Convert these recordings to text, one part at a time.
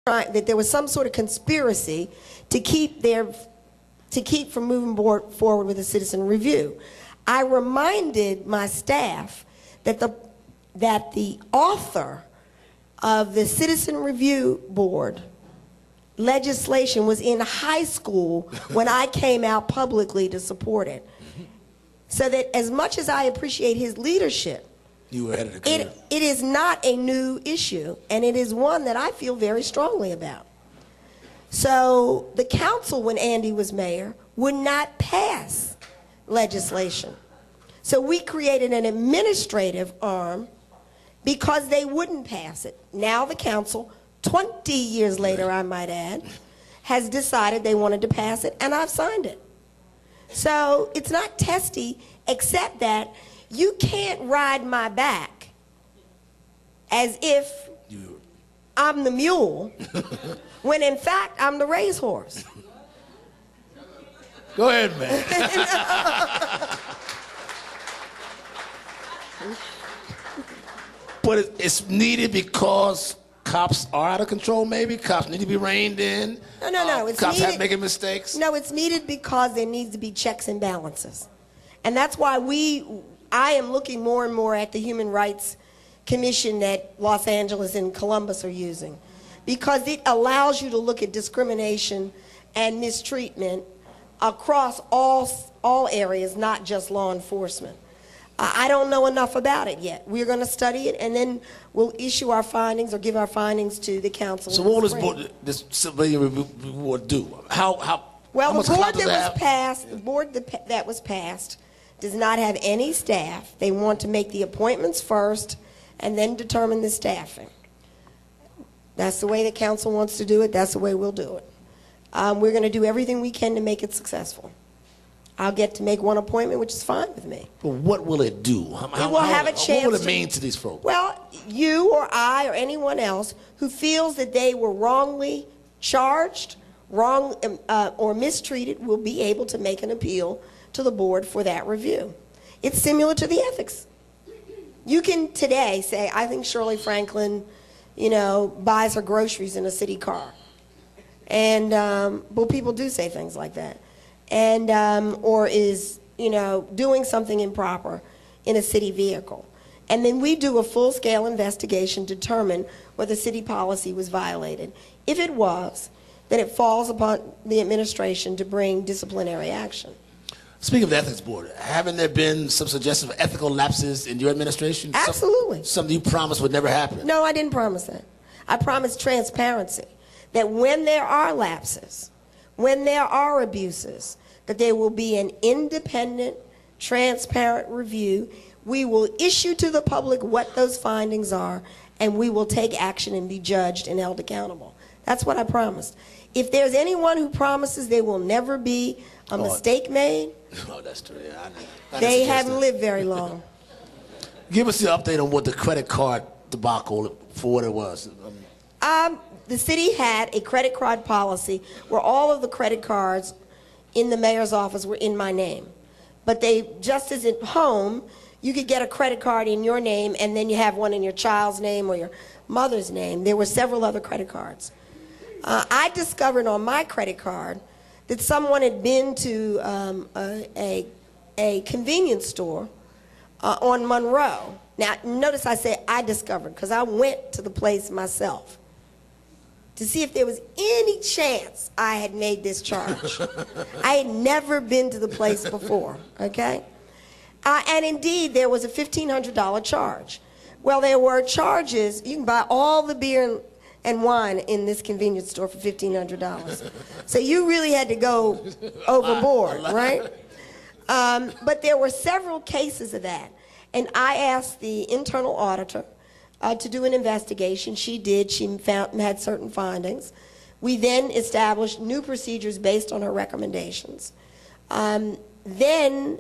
that there was some sort of conspiracy to keep from moving forward with a citizen review. I reminded my staff that the author of the Citizen Review Board legislation was in high school when I came out publicly to support it. So that as much as I appreciate his leadership, you were ahead of the curve. It is not a new issue, and it is one that I feel very strongly about. So the council, when Andy was mayor, would not pass legislation. So we created an administrative arm because they wouldn't pass it. Now the council, 20 years later, I might add, has decided they wanted to pass it, and I've signed it. So it's not testy, except that you can't ride my back as if I'm the mule, when in fact I'm the racehorse. Go ahead, man. But it's needed because cops are out of control, maybe? Cops need to be reined in? No. Cops have making mistakes? No, it's needed because there needs to be checks and balances. And that's why I am looking more and more at the Human Rights Commission that Los Angeles and Columbus are using, because it allows you to look at discrimination and mistreatment across all areas, not just law enforcement. I don't know enough about it yet. We're going to study it, and then we'll issue our findings or give our findings to the council. So what will this civilian review board do? Well, the board that was passed does not have any staff. They want to make the appointments first and then determine the staffing. That's the way the council wants to do it. That's the way we'll do it. We're going to do everything we can to make it successful. I'll get to make one appointment, which is fine with me. But what will it do? It will have a chance. What will it mean to these folks? Well, you or I or anyone else who feels that they were wrongly charged, or mistreated will be able to make an appeal to the board for that review. It's similar to the ethics. You can today say, I think Shirley Franklin, buys her groceries in a city car. And, well, people do say things like that. And, or is, doing something improper in a city vehicle. And then we do a full-scale investigation to determine whether city policy was violated. If it was, then it falls upon the administration to bring disciplinary action. Speaking of the ethics board, haven't there been some suggestions of ethical lapses in your administration? Absolutely. Something you promised would never happen. No, I didn't promise that. I promised transparency, that when there are lapses, when there are abuses, that there will be an independent, transparent review. We will issue to the public what those findings are, and we will take action and be judged and held accountable. That's what I promised. If there's anyone who promises there will never be a mistake made, that's true. Yeah, they haven't lived very long. Give us the update on what the credit card debacle, for what it was. The city had a credit card policy where all of the credit cards in the mayor's office were in my name. But they, just as at home, you could get a credit card in your name and then you have one in your child's name or your mother's name. There were several other credit cards. I discovered on my credit card that someone had been to a convenience store on Monroe. Now, notice I say I discovered, because I went to the place myself to see if there was any chance I had made this charge. I had never been to the place before, okay? And indeed, there was a $1,500 charge. Well, there were charges. You can buy all the beer and wine in this convenience store for $1,500. So you really had to go overboard, right? But there were several cases of that. And I asked the internal auditor to do an investigation. She did. She had certain findings. We then established new procedures based on her recommendations. Then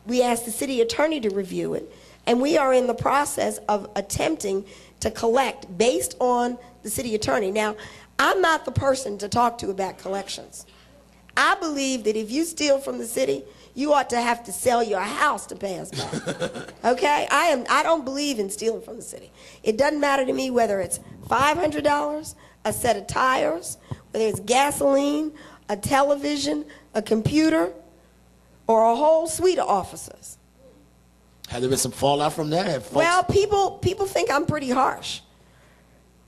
we asked the city attorney to review it, and we are in the process of attempting to collect based on the city attorney. Now, I'm not the person to talk to about collections. I believe that if you steal from the city, you ought to have to sell your house to pay us back. Okay? I don't believe in stealing from the city. It doesn't matter to me whether it's $500, a set of tires, whether it's gasoline, a television, a computer, or a whole suite of officers. Have there been some fallout from that? Have folks... Well, people think I'm pretty harsh.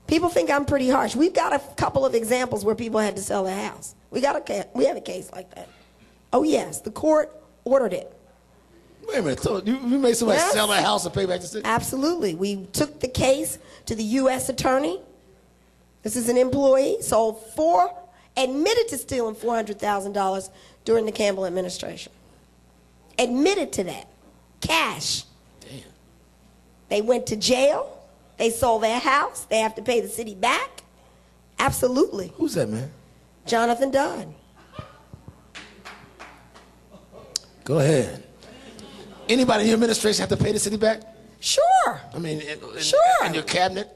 People think I'm pretty harsh. We've got a couple of examples where people had to sell their house. We have a case like that. Oh yes, the court ordered it. Wait a minute, so you made somebody sell their house and pay back the city? Absolutely. We took the case to the U.S. attorney. This is an employee, admitted to stealing $400,000 during the Campbell administration. Admitted to that. Cash. Damn. They went to jail. They sold their house. They have to pay the city back. Absolutely. Who's that, man? Jonathan Dodd. Go ahead. Anybody in your administration have to pay the city back? Sure. I mean, sure. in your cabinet?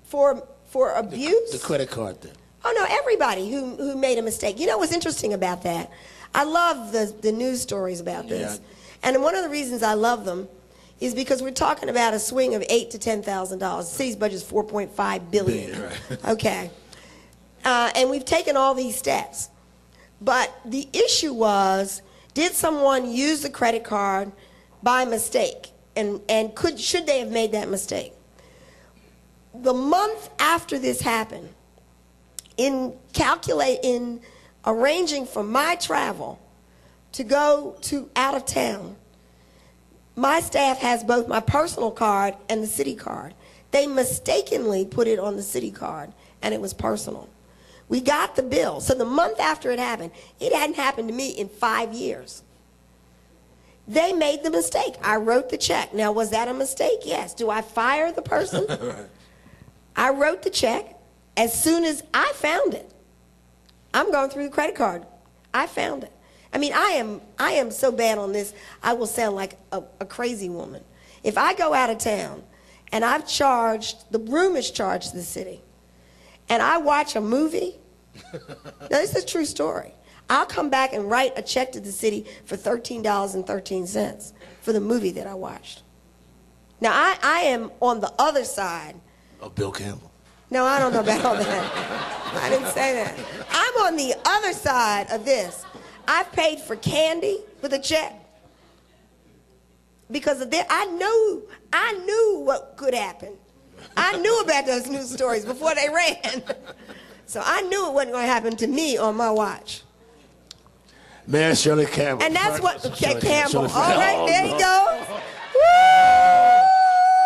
For abuse? The credit card thing. Oh, no, everybody who made a mistake. You know what's interesting about that? I love the news stories about this. Yeah. And one of the reasons I love them is because we're talking about a swing of $8,000 to $10,000. The city's budget is $4.5 billion. Right. Okay. And we've taken all these steps. But the issue was, did someone use the credit card by mistake? And should they have made that mistake? The month after this happened, in arranging for my travel to go to out of town, my staff has both my personal card and the city card. They mistakenly put it on the city card, and it was personal. We got the bill. So the month after it happened, it hadn't happened to me in 5 years. They made the mistake. I wrote the check. Now, was that a mistake? Yes. Do I fire the person? Right. I wrote the check as soon as I found it. I'm going through the credit card. I found it. I mean, I am so bad on this, I will sound like a crazy woman. If I go out of town and the room is charged to the city, and I watch a movie, now this is a true story, I'll come back and write a check to the city for $13.13 for the movie that I watched. Now, I am on the other side. Of Bill Campbell. No, I don't know about all that. I didn't say that. I'm on the other side of this. I've paid for candy with a check because of that. I knew what could happen. I knew about those news stories before they ran. So I knew it wasn't going to happen to me on my watch. Mayor Shirley Campbell. And that's what Campbell. Shirley, all right, there you go.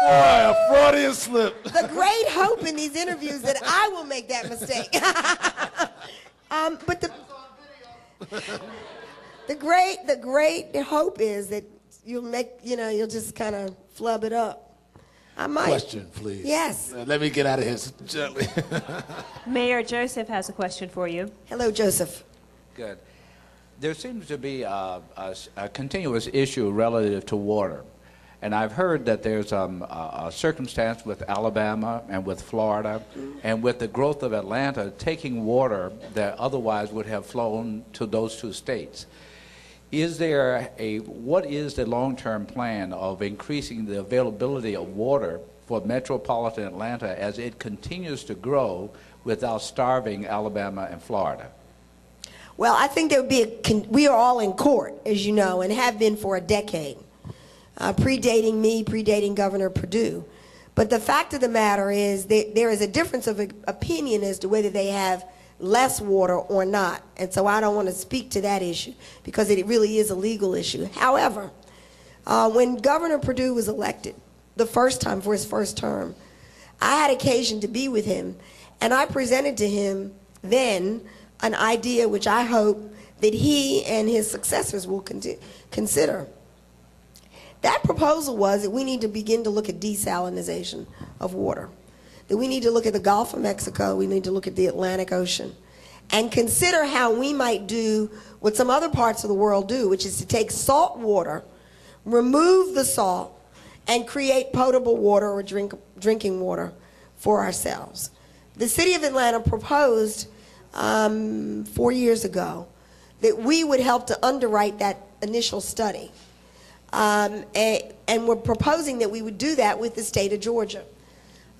Boy, a Freudian slip. The great hope in these interviews that I will make that mistake. But the great hope is that you'll just kind of flub it up. I might. Question, please. Yes. Let me get out of here gently. Mayor Joseph has a question for you. Hello, Joseph. Good. There seems to be a continuous issue relative to water. And I've heard that there's a circumstance with Alabama and with Florida and with the growth of Atlanta taking water that otherwise would have flown to those two states. What is the long-term plan of increasing the availability of water for metropolitan Atlanta as it continues to grow without starving Alabama and Florida? Well, I think there would be we are all in court, as you know, and have been for a decade. Predating me, predating Governor Perdue. But the fact of the matter is that there is a difference of opinion as to whether they have less water or not. And so I don't want to speak to that issue because it really is a legal issue. However, when Governor Perdue was elected the first time for his first term, I had occasion to be with him, and I presented to him then an idea which I hope that he and his successors will consider. That proposal was that we need to begin to look at desalinization of water, that we need to look at the Gulf of Mexico, we need to look at the Atlantic Ocean, and consider how we might do what some other parts of the world do, which is to take salt water, remove the salt, and create potable water or drinking water for ourselves. The city of Atlanta proposed 4 years ago that we would help to underwrite that initial study. And we're proposing that we would do that with the state of Georgia.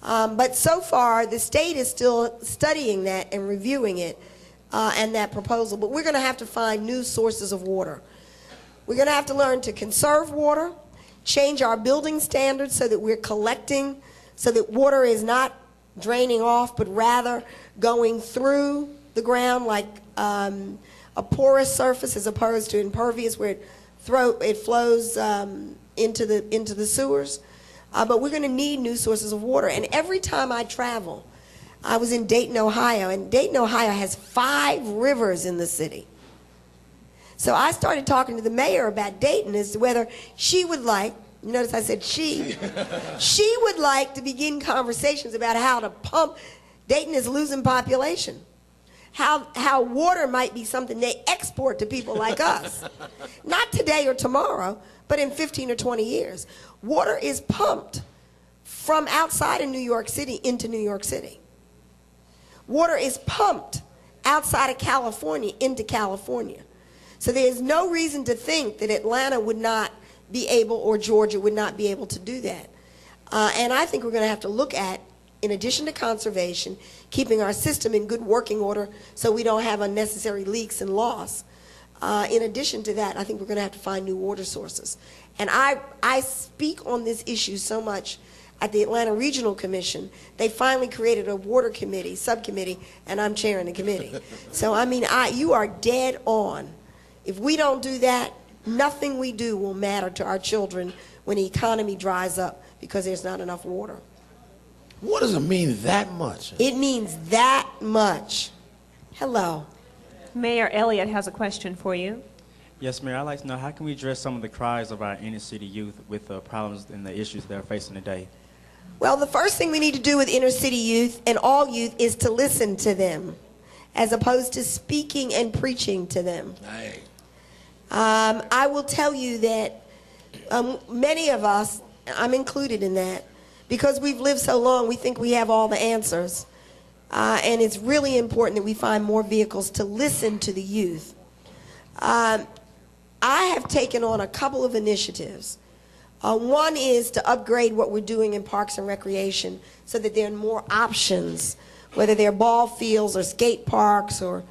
But so far, the state is still studying that and reviewing it and that proposal. But we're going to have to find new sources of water. We're going to have to learn to conserve water, change our building standards so that we're collecting, so that water is not draining off, but rather going through the ground like a porous surface as opposed to impervious where it flows into the sewers. But we're going to need new sources of water. And every time I travel, I was in Dayton, Ohio, and Dayton, Ohio has 5 rivers in the city. So I started talking to the mayor about Dayton as to whether she would like, notice I said she would like to begin conversations about how to pump. Dayton is losing population. How water might be something they export to people like us. Not today or tomorrow, but in 15 or 20 years. Water is pumped from outside of New York City into New York City. Water is pumped outside of California into California. So there's no reason to think that Atlanta would not be able, or Georgia would not be able to do that. And I think we're going to have to look at, in addition to conservation, keeping our system in good working order so we don't have unnecessary leaks and loss. In addition to that, I think we're going to have to find new water sources. And I speak on this issue so much at the Atlanta Regional Commission. They finally created a water committee, subcommittee, and I'm chairing the committee. So, I mean, you are dead on. If we don't do that, nothing we do will matter to our children when the economy dries up because there's not enough water. What does it mean that much? It means that much. Hello. Mayor Elliott has a question for you. Yes, Mayor, I'd like to know, how can we address some of the cries of our inner city youth with the problems and the issues they're facing today? Well, the first thing we need to do with inner city youth and all youth is to listen to them as opposed to speaking and preaching to them. Right. I will tell you that many of us, I'm included in that, because we've lived so long, we think we have all the answers. And it's really important that we find more vehicles to listen to the youth. I have taken on a couple of initiatives. One is to upgrade what we're doing in parks and recreation so that there are more options, whether they're ball fields or skate parks or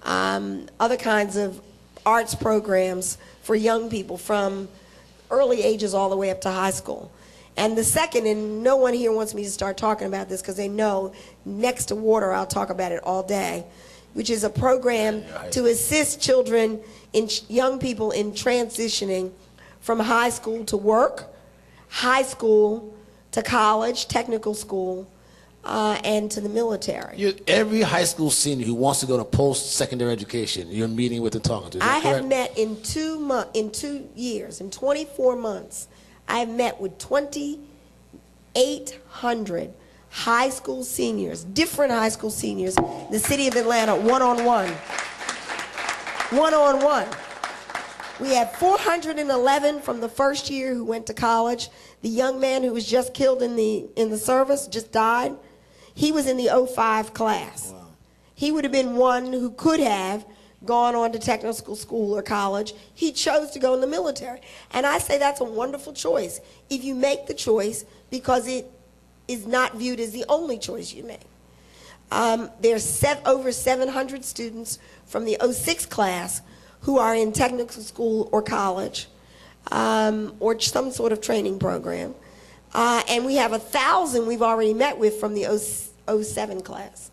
other kinds of arts programs for young people from early ages all the way up to high school. And the second, and no one here wants me to start talking about this because they know next to water I'll talk about it all day, which is a program to assist children, young people in transitioning from high school to work, high school to college, technical school, and to the military. Every high school senior who wants to go to post-secondary education, you're meeting with and talking to. I have met in 2 years, in 24 months, I have met with 2,800 high school seniors, different high school seniors, in the city of Atlanta, one-on-one. One-on-one. We had 411 from the first year who went to college. The young man who was just killed in the service, just died, he was in the 05 class. Wow. He would have been one who could have gone on to technical school or college. He chose to go in the military. And I say that's a wonderful choice if you make the choice because it is not viewed as the only choice you make. There's over 700 students from the 06 class who are in technical school or college or some sort of training program. And we have 1,000 we've already met with from the 07 class.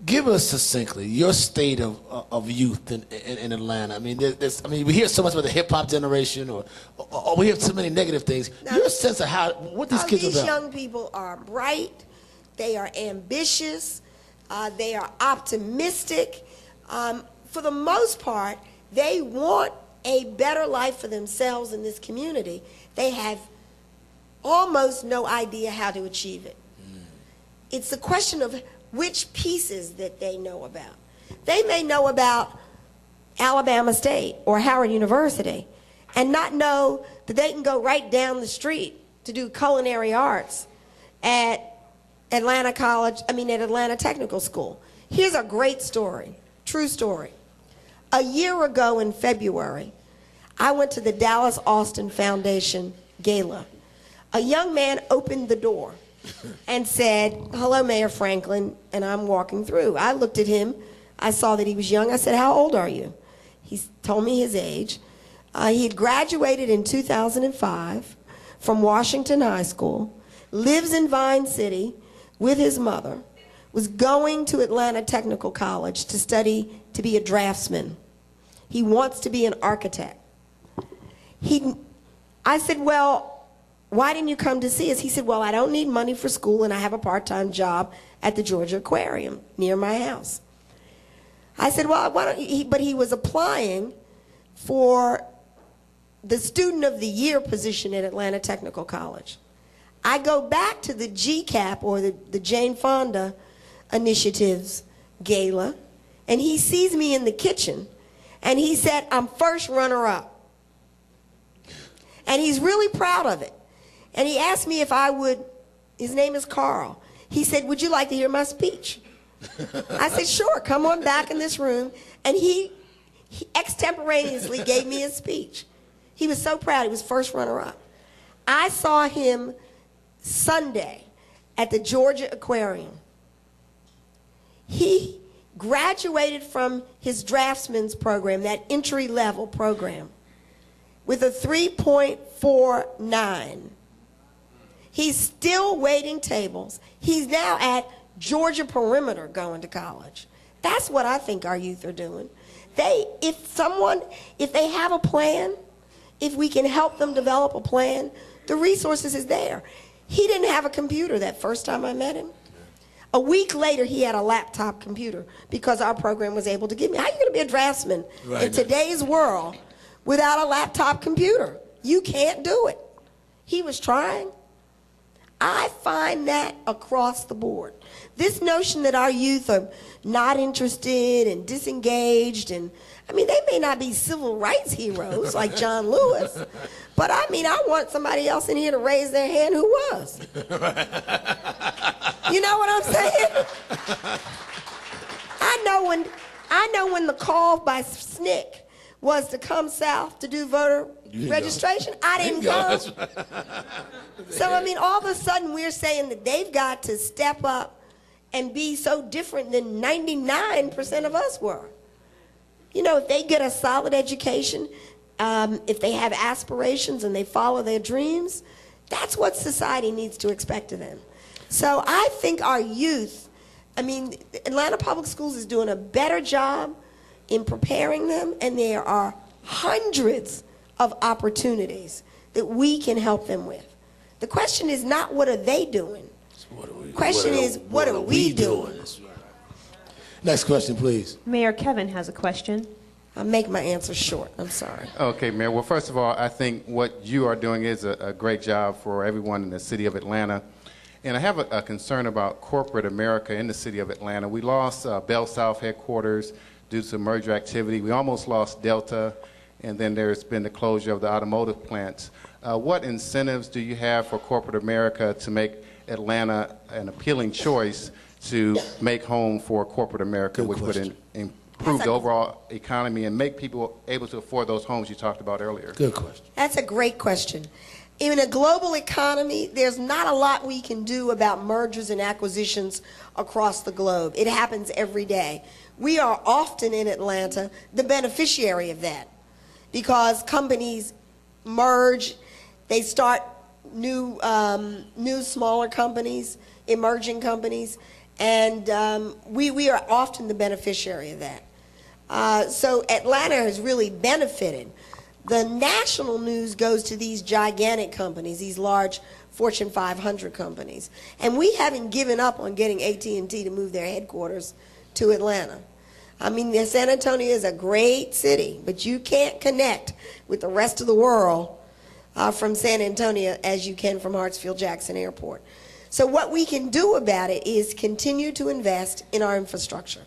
Give us succinctly your state of youth in Atlanta. I mean, we hear so much about the hip hop generation, or we hear so many negative things. Now, your sense of what these kids are about? These young people are bright, they are ambitious, they are optimistic. For the most part, they want a better life for themselves in this community. They have almost no idea how to achieve it. It's a question of which pieces that they know about. They may know about Alabama State or Howard University and not know that they can go right down the street to do culinary arts at Atlanta Technical School. Here's a great story, true story. A year ago in February, I went to the Dallas Austin Foundation Gala. A young man opened the door. and said, "Hello, Mayor Franklin," and I'm walking through. I looked at him. I saw that he was young. I said, "How old are you?" He told me his age. He had graduated in 2005 from Washington High School, lives in Vine City with his mother, was going to Atlanta Technical College to study to be a draftsman. He wants to be an architect. I said, "Well, why didn't you come to see us?" He said, "Well, I don't need money for school, and I have a part-time job at the Georgia Aquarium near my house." I said, "Well, why don't you?" But he was applying for the Student of the Year position at Atlanta Technical College. I go back to the GCAP, or the Jane Fonda Initiatives Gala, and he sees me in the kitchen, and he said, "I'm first runner-up." And he's really proud of it. And he asked me if I would, his name is Carl. He said, "Would you like to hear my speech?" I said, "Sure, come on back in this room." And he extemporaneously gave me his speech. He was so proud. He was first runner-up. I saw him Sunday at the Georgia Aquarium. He graduated from his draftsman's program, that entry-level program, with a 3.49. He's still waiting tables. He's now at Georgia Perimeter going to college. That's what I think our youth are doing. If they have a plan, if we can help them develop a plan, the resources is there. He didn't have a computer that first time I met him. A week later, he had a laptop computer because our program was able to give me. How are you going to be a draftsman in today's world without a laptop computer? You can't do it. He was trying. I find that across the board. This notion that our youth are not interested and disengaged, and I mean, they may not be civil rights heroes like John Lewis, but I mean, I want somebody else in here to raise their hand who was. You know what I'm saying? I know when the call by SNCC was to come south to do voter registration, I didn't come. So, I mean, all of a sudden we're saying that they've got to step up and be so different than 99% of us were. You know, if they get a solid education, if they have aspirations and they follow their dreams, that's what society needs to expect of them. So I think our youth, I mean, Atlanta Public Schools is doing a better job in preparing them, and there are hundreds of opportunities that we can help them with. The question is not what are they doing. The question is what are we doing? Next question, please. Mayor Kevin has a question. I'll make my answer short. I'm sorry. Okay, Mayor. Well, first of all, I think what you are doing is a great job for everyone in the city of Atlanta. And I have a concern about corporate America in the city of Atlanta. We lost Bell South headquarters due to merger activity. We almost lost Delta, and then there's been the closure of the automotive plants. What incentives do you have for corporate America to make Atlanta an appealing choice to make home for corporate America, which would improve the overall economy and make people able to afford those homes you talked about earlier? Good question. That's a great question. In a global economy, there's not a lot we can do about mergers and acquisitions across the globe. It happens every day. We are often in Atlanta the beneficiary of that because companies merge, they start new smaller companies, emerging companies, and we are often the beneficiary of that. So Atlanta has really benefited. The national news goes to these gigantic companies, these large Fortune 500 companies. And we haven't given up on getting AT&T to move their headquarters to Atlanta. I mean, San Antonio is a great city, but you can't connect with the rest of the world from San Antonio as you can from Hartsfield-Jackson Airport. So what we can do about it is continue to invest in our infrastructure,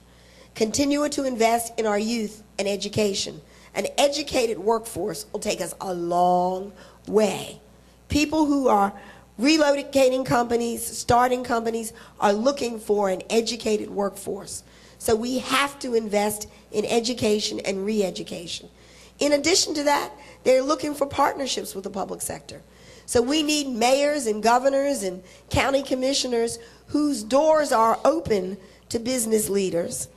continue to invest in our youth and education. An educated workforce will take us a long way. People who are relocating companies, starting companies, are looking for an educated workforce. So we have to invest in education and re-education. In addition to that, they're looking for partnerships with the public sector. So we need mayors and governors and county commissioners whose doors are open to business leaders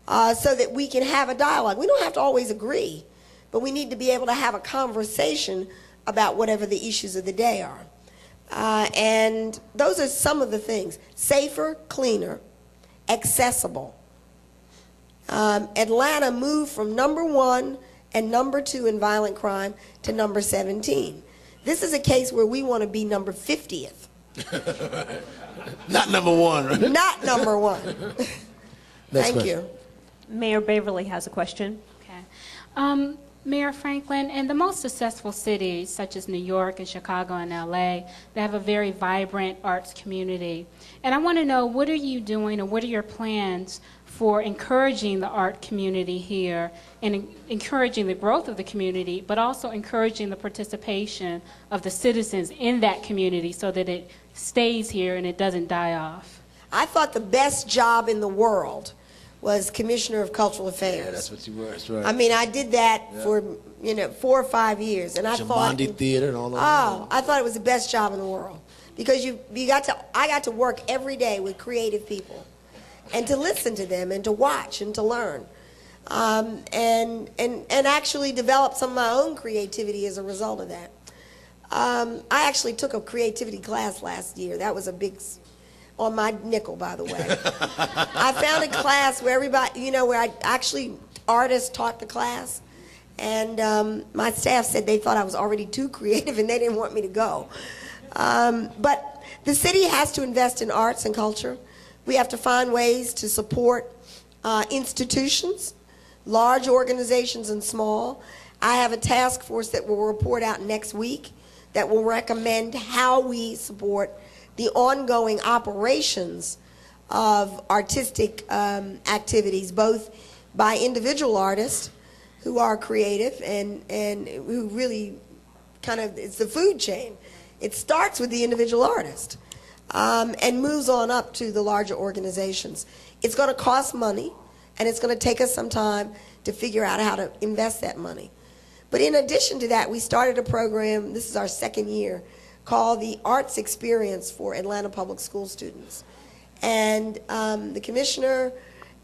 so that we can have a dialogue. We don't have to always agree, but we need to be able to have a conversation about whatever the issues of the day are. And those are some of the things. Safer, cleaner, accessible. Atlanta moved from number 1 and number 2 in violent crime to number 17. This is a case where we want to be number 50th. Not number 1, right? Not number 1. Thank question. you. Mayor Beverly has a question. Okay. Mayor Franklin, in the most successful cities, such as New York and Chicago and LA, they have a very vibrant arts community. And I want to know, what are you doing, or what are your plans for encouraging the art community here and encouraging the growth of the community, but also encouraging the participation of the citizens in that community so that it stays here and it doesn't die off? I thought the best job in the world was Commissioner of Cultural Affairs. Yeah, that's what you were. That's right. I mean, I did that for 4 or 5 years, and I thought, Jumanji Theater and all that. oh, I thought it was the best job in the world because I got to work every day with creative people, and to listen to them, and to watch, and to learn, and actually develop some of my own creativity as a result of that. I actually took a creativity class last year. That was a big. On my nickel, by the way. I found a class where everybody, where artists taught the class, and my staff said they thought I was already too creative and they didn't want me to go. But the city has to invest in arts and culture. We have to find ways to support institutions, large organizations and small. I have a task force that will report out next week that will recommend how we support the ongoing operations of artistic activities, both by individual artists who are creative and who really it's the food chain. It starts with the individual artist and moves on up to the larger organizations. It's going to cost money, and it's going to take us some time to figure out how to invest that money. But in addition to that, we started a program, this is our 2nd year, called the Arts Experience for Atlanta Public School students. And the commissioner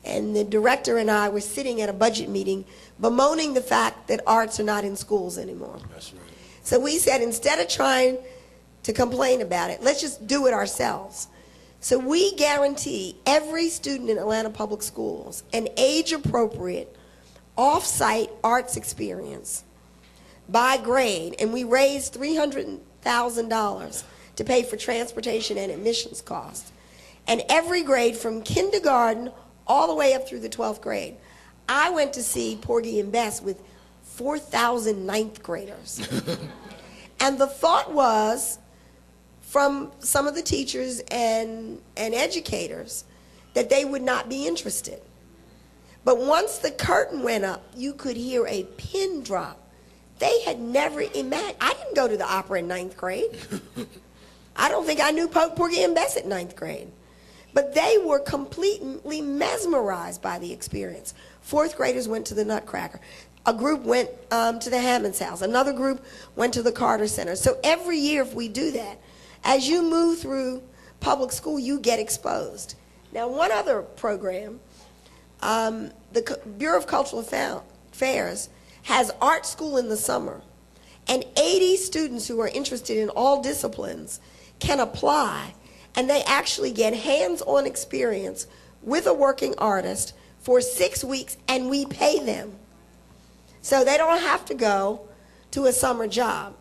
and the director and I were sitting at a budget meeting bemoaning the fact that arts are not in schools anymore. That's right. So we said, instead of trying to complain about it, let's just do it ourselves. So we guarantee every student in Atlanta Public Schools an age-appropriate, off-site arts experience by grade, and we raised $300,000 to pay for transportation and admissions costs. And every grade from kindergarten all the way up through the 12th grade. I went to see Porgy and Bess with 4,000 ninth graders. And the thought was, from some of the teachers and educators, that they would not be interested. But once the curtain went up, you could hear a pin drop. They had never imagined. I didn't go to the opera in 9th grade. I don't think I knew Porgy and Bess at 9th grade. But they were completely mesmerized by the experience. 4th graders went to the Nutcracker. A group went to the Hammond's house. Another group went to the Carter Center. So every year, if we do that, as you move through public school, you get exposed. Now, one other program, the Bureau of Cultural Affairs has art school in the summer, and 80 students who are interested in all disciplines can apply, and they actually get hands-on experience with a working artist for 6 weeks, and we pay them. So they don't have to go to a summer job.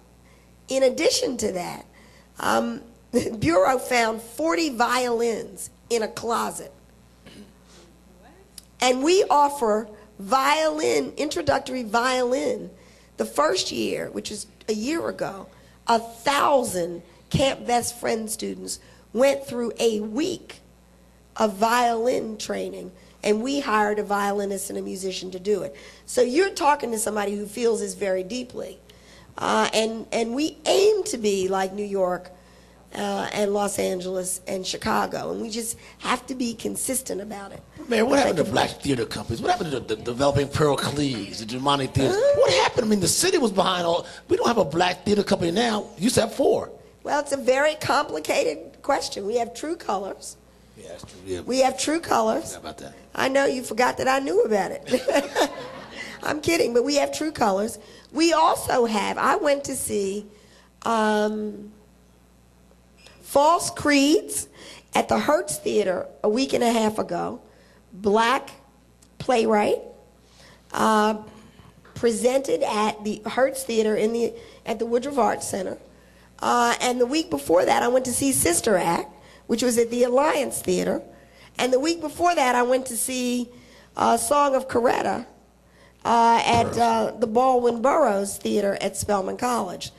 In addition to that, the Bureau found 40 violins in a closet. And we offer introductory violin, the first year, which is a year ago. 1,000 Camp Best Friend students went through a week of violin training, and we hired a violinist and a musician to do it. So you're talking to somebody who feels this very deeply. And we aim to be like New York and Los Angeles and Chicago, and we just have to be consistent about it. Mayor, what happened to black theater companies? What happened to the developing Pearl Cleves, the Germani theaters? What happened? I mean, the city was behind all. We don't have a black theater company now. You used to have 4. Well, it's a very complicated question. We have True Colors. Yeah, that's true. Yeah. We have True Colors. How about that? I know you forgot that I knew about it. I'm kidding, but we have True Colors. We also have, I went to see False Creeds at the Hertz Theater a week and a half ago. Black playwright presented at the Hertz Theater at the Woodruff Arts Center. And the week before that, I went to see Sister Act, which was at the Alliance Theater. And the week before that, I went to see Song of Coretta at the Baldwin Burroughs Theater at Spelman College.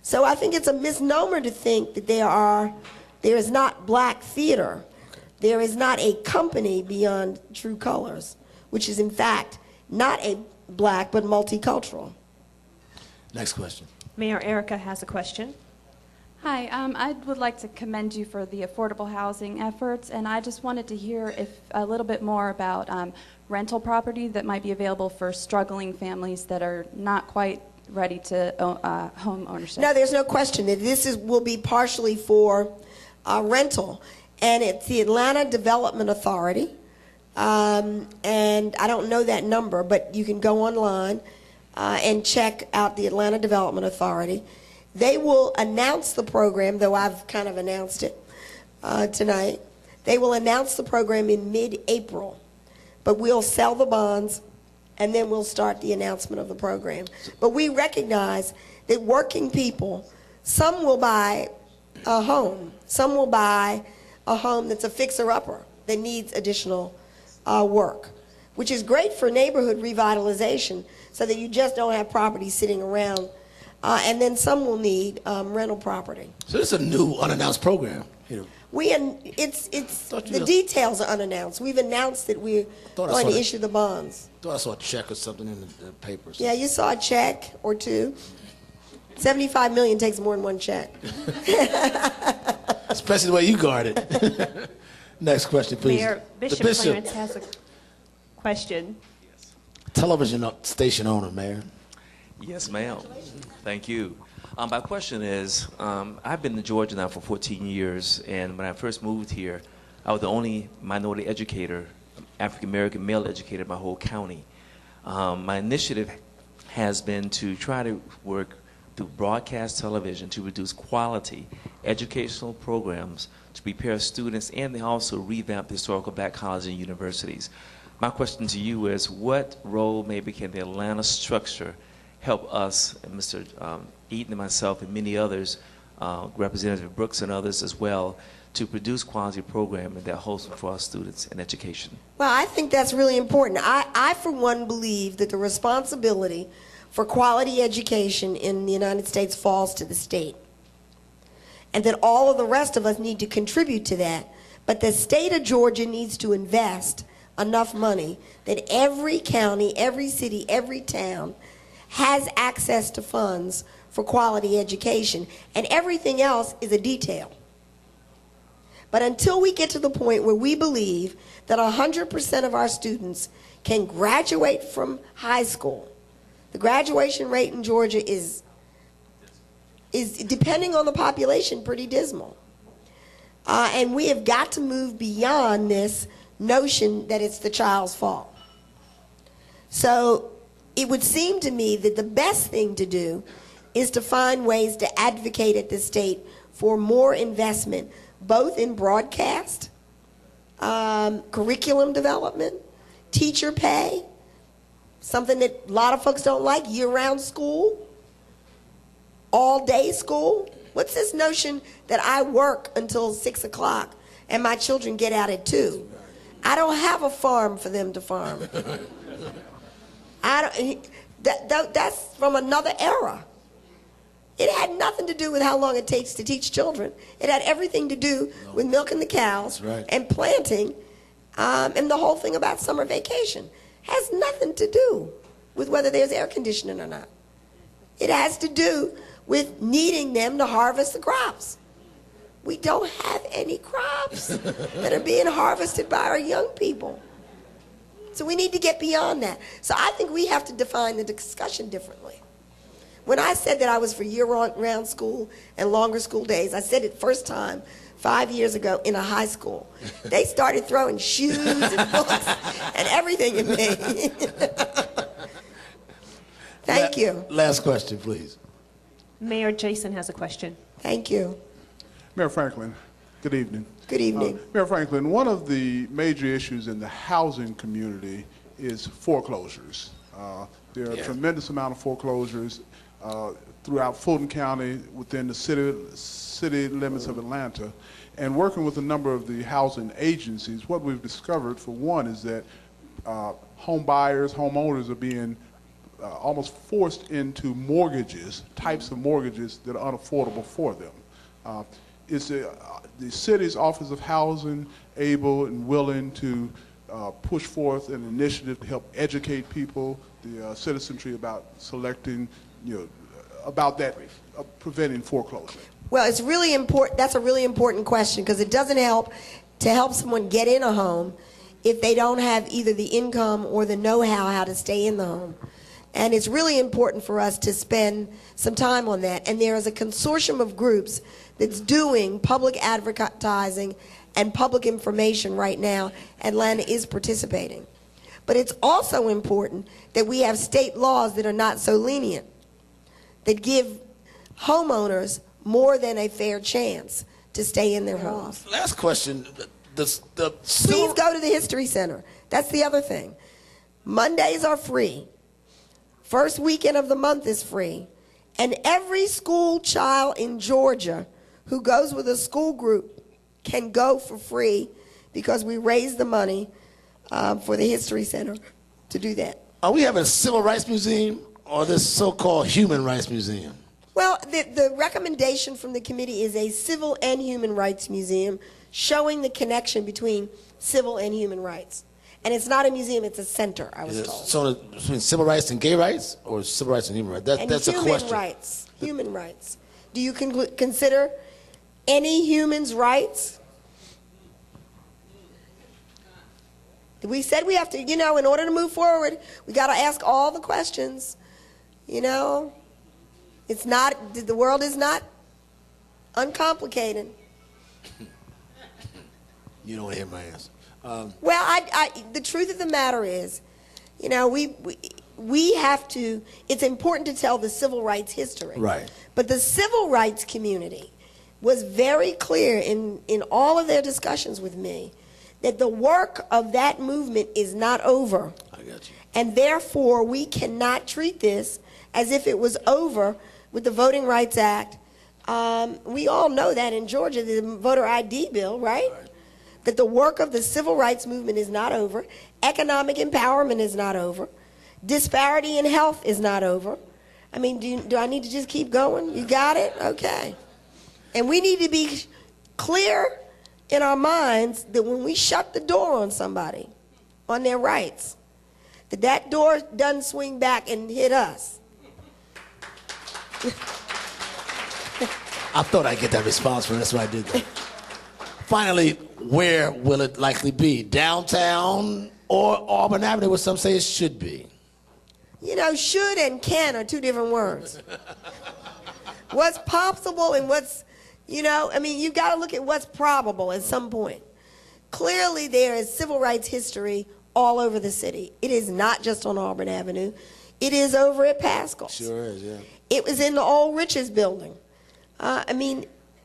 So I think it's a misnomer to think that there is not black theater. Okay. There is not a company beyond True Colors, which is in fact not a black but multicultural. Next question. Mayor Erica has a question. Hi, I would like to commend you for the affordable housing efforts, and I just wanted to hear a little bit more about rental property that might be available for struggling families that are not quite ready to home ownership. No, there's no question that this will be partially for rental, and it's the Atlanta Development Authority, and I don't know that number, but you can go online and check out the Atlanta Development Authority. They will announce the program, though I've kind of announced it tonight. They will announce the program in mid-April, but we'll sell the bonds, and then we'll start the announcement of the program. But we recognize that working people, some will buy a home. Some will buy a home that's a fixer-upper that needs additional work, which is great for neighborhood revitalization so that you just don't have property sitting around. And then some will need rental property. So this is a new unannounced program. You know. The details are unannounced. We've announced that we're going to issue the bonds. I thought I saw a check or something in the papers. Yeah, you saw a check or two. $75 million takes more than one check. Especially the way you guard it. Next question, please. Mayor, Bishop Clarence has a question. Television station owner, Mayor. Yes, ma'am. Thank you. My question is, I've been in Georgia now for 14 years, and when I first moved here, I was the only minority educator, African-American male educator in my whole county. My initiative has been to try to work through broadcast television to produce quality educational programs to prepare students, and they also revamp the historical black colleges and universities. My question to you is, what role maybe can the Atlanta structure help us, and Mr. Eaton and myself and many others, Representative Brooks and others as well, to produce quality programming that holds for our students in education? Well, I think that's really important. I, for one, believe that the responsibility for quality education in the United States falls to the state, and that all of the rest of us need to contribute to that. But the state of Georgia needs to invest enough money that every county, every city, every town has access to funds for quality education, and everything else is a detail. But until we get to the point where we believe that 100% of our students can graduate from high school, the graduation rate in Georgia is depending on the population, pretty dismal. And we have got to move beyond this notion that it's the child's fault. So it would seem to me that the best thing to do is to find ways to advocate at the state for more investment, both in broadcast, curriculum development, teacher pay, something that a lot of folks don't like, year-round school, all-day school. What's this notion that I work until 6 o'clock and my children get out at 2? I don't have a farm for them to farm. That's from another era. It had nothing to do with how long it takes to teach children. It had everything to do with milking the cows and planting, and the whole thing about summer vacation has nothing to do with whether there's air conditioning or not. It has to do with needing them to harvest the crops. we don't have any crops that are being harvested by our young people. So we need to get beyond that. So I think we have to define the discussion differently. When I said that I was for year-round school and longer school days, I said it first time 5 years ago in a high school. They started throwing shoes and books and everything at me. Thank you. Last question, please. Mayor Jason has a question. Thank you. Mayor Franklin, good evening. Good evening. Mayor Franklin, one of the major issues in the housing community is foreclosures. There are a tremendous amount of foreclosures throughout Fulton County within the city limits of Atlanta. And working with a number of the housing agencies, what we've discovered, for one, is that home buyers, homeowners are being almost forced into mortgages, types of mortgages that are unaffordable for them. Is the city's Office of Housing able and willing to push forth an initiative to help educate people, the citizenry, about selecting, about that, preventing foreclosure? Well, it's really important. That's a really important question, because it doesn't help to help someone get in a home if they don't have either the income or the know-how how to stay in the home. And it's really important for us to spend some time on that. And there is a consortium of groups that's doing public advertising and public information right now. Atlanta is participating. But it's also important that we have state laws that are not so lenient, that give homeowners more than a fair chance to stay in their homes. Last question. Please go to the History Center. That's the other thing. Mondays are free. First weekend of the month is free. And every school child in Georgia who goes with a school group can go for free, because we raise the money for the History Center to do that. Are we having a civil rights museum or this so-called human rights museum? Well, the recommendation from the committee is a civil and human rights museum showing the connection between civil and human rights. And it's not a museum, it's a center, I was told. So between civil rights and gay rights, or civil rights and human rights? That's a question. Human rights. Do you consider any human's rights? We said we have to, in order to move forward, we got to ask all the questions. It's not, the world is not uncomplicated. You don't hear my answer. Well, the truth of the matter is, we have to, it's important to tell the civil rights history. Right. But the civil rights community was very clear in all of their discussions with me that the work of that movement is not over. I got you. And therefore, we cannot treat this as if it was over with the Voting Rights Act. We all know that in Georgia, the voter ID bill, right? That the work of the civil rights movement is not over. Economic empowerment is not over. Disparity in health is not over. I mean, do I need to just keep going? You got it? Okay. And we need to be clear in our minds that when we shut the door on somebody, on their rights, that door doesn't swing back and hit us. I thought I'd get that response from, that's why I did that. Finally, where will it likely be? Downtown or Auburn Avenue, where some say it should be? Should and can are two different words. What's possible and what's, you got to look at what's probable at some point. Clearly, there is civil rights history all over the city. It is not just on Auburn Avenue. It is over at Pascal's. Sure is, yeah. It was in the old Riches building.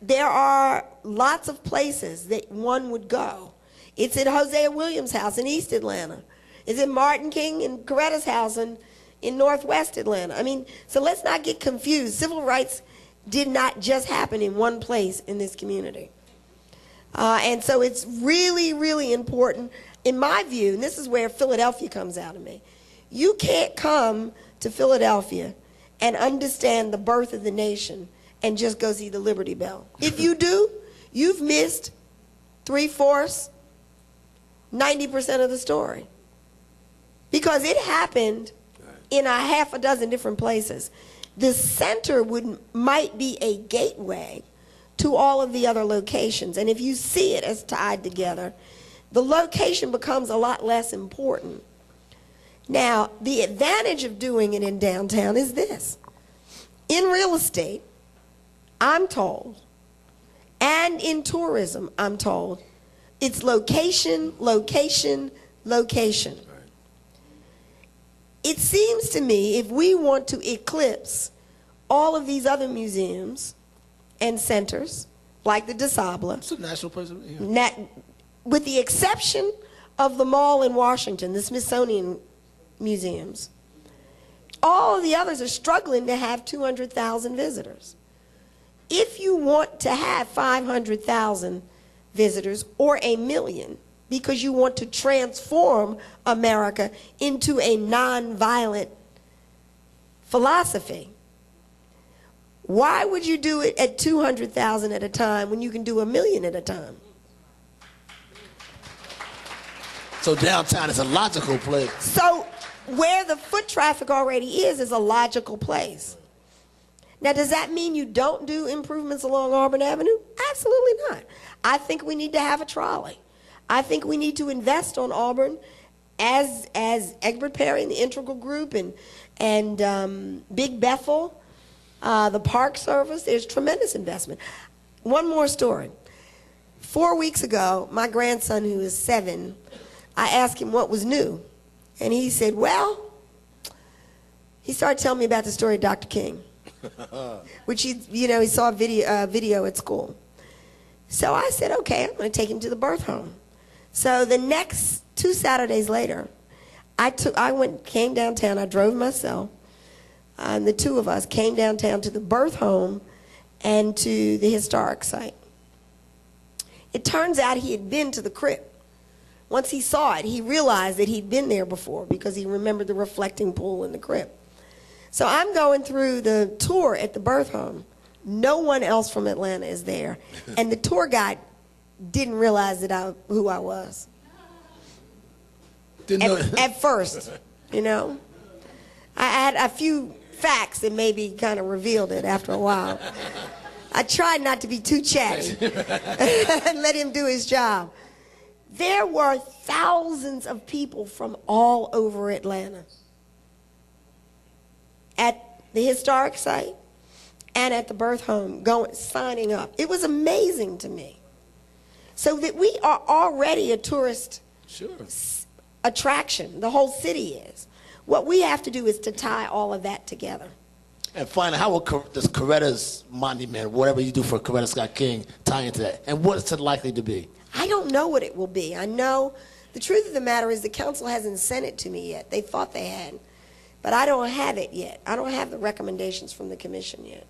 There are lots of places that one would go. It's at Hosea Williams' house in East Atlanta. It's at Martin King and Coretta's house in Northwest Atlanta. So let's not get confused. Civil rights did not just happen in one place in this community. And so it's really, really important, in my view, and this is where Philadelphia comes out of me. You can't come to Philadelphia and understand the birth of the nation and just go see the Liberty Bell. If you do, you've missed 3/4, 90% of the story. Because it happened in a half a dozen different places. The center might be a gateway to all of the other locations. And if you see it as tied together, the location becomes a lot less important. Now, the advantage of doing it in downtown is this. In real estate, I'm told, and in tourism, I'm told, it's location, location, location. It seems to me if we want to eclipse all of these other museums and centers, like the DeSabla, It's a national place. Yeah. with the exception of the mall in Washington, the Smithsonian museums, all of the others are struggling to have 200,000 visitors. If you want to have 500,000 visitors or 1 million, because you want to transform America into a nonviolent philosophy, why would you do it at 200,000 at a time when you can do 1 million at a time? So downtown is a logical place. So where the foot traffic already is a logical place. Now, does that mean you don't do improvements along Auburn Avenue? Absolutely not. I think we need to have a trolley. I think we need to invest on Auburn as Egbert Perry and the Integral Group and Big Bethel, the Park Service. There's tremendous investment. One more story. 4 weeks ago, my grandson, who is 7, I asked him what was new. And he said, well, he started telling me about the story of Dr. King, which he saw a video at school. So I said, okay, I'm going to take him to the birth home. So the next 2 Saturdays later, came downtown. I drove myself, and the two of us came downtown to the birth home and to the historic site. It turns out he had been to the crypt. Once he saw it, he realized that he'd been there before because he remembered the reflecting pool in the crypt. So I'm going through the tour at the birth home. No one else from Atlanta is there. And the tour guide didn't realize who I was. At first, I had a few facts that maybe kind of revealed it after a while. I tried not to be too chatty and let him do his job. There were thousands of people from all over Atlanta at the historic site and at the birth home signing up. It was amazing to me. So that we are already a tourist attraction. The whole city is. What we have to do is to tie all of that together. And finally, how does Coretta's monument, whatever you do for Coretta Scott King, tie into that? And what is it likely to be? I don't know what it will be. I know the truth of the matter is the council hasn't sent it to me yet. They thought they had. But I don't have it yet. I don't have the recommendations from the commission yet.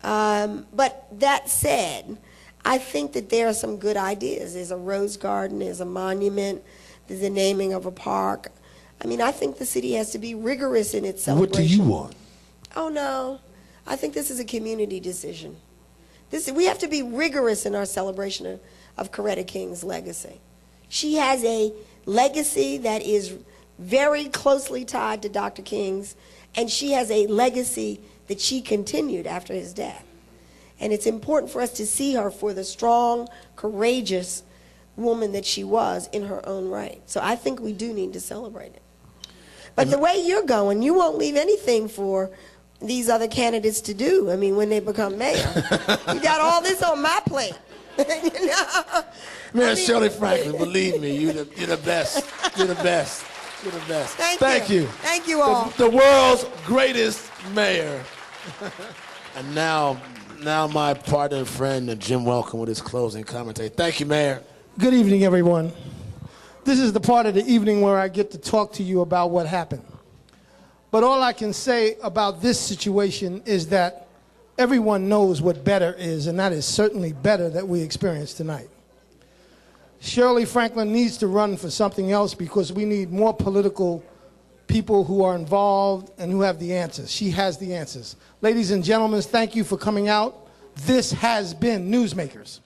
But that said, I think that there are some good ideas. There's a rose garden, there's a monument, there's the naming of a park. I mean, I think the city has to be rigorous in its celebration. What do you want? Oh, no. I think this is a community decision. We have to be rigorous in our celebration of Coretta King's legacy. She has a legacy that is very closely tied to Dr. King's, and she has a legacy that she continued after his death. And it's important for us to see her for the strong, courageous woman that she was in her own right. So I think we do need to celebrate it. But the way you're going, you won't leave anything for these other candidates to do. I mean, when they become mayor. You got all this on my plate. Mayor Shirley Franklin, believe me, you're the best. You're the best. You're the best. Thank you. Thank you all. The world's greatest mayor. And now my partner and friend, Jim Welcome, with his closing commentary. Thank you, Mayor. Good evening, everyone. This is the part of the evening where I get to talk to you about what happened. But all I can say about this situation is that everyone knows what better is, and that is certainly better that we experienced tonight. Shirley Franklin needs to run for something else because we need more political people who are involved and who have the answers. She has the answers. Ladies and gentlemen, thank you for coming out. This has been Newsmakers.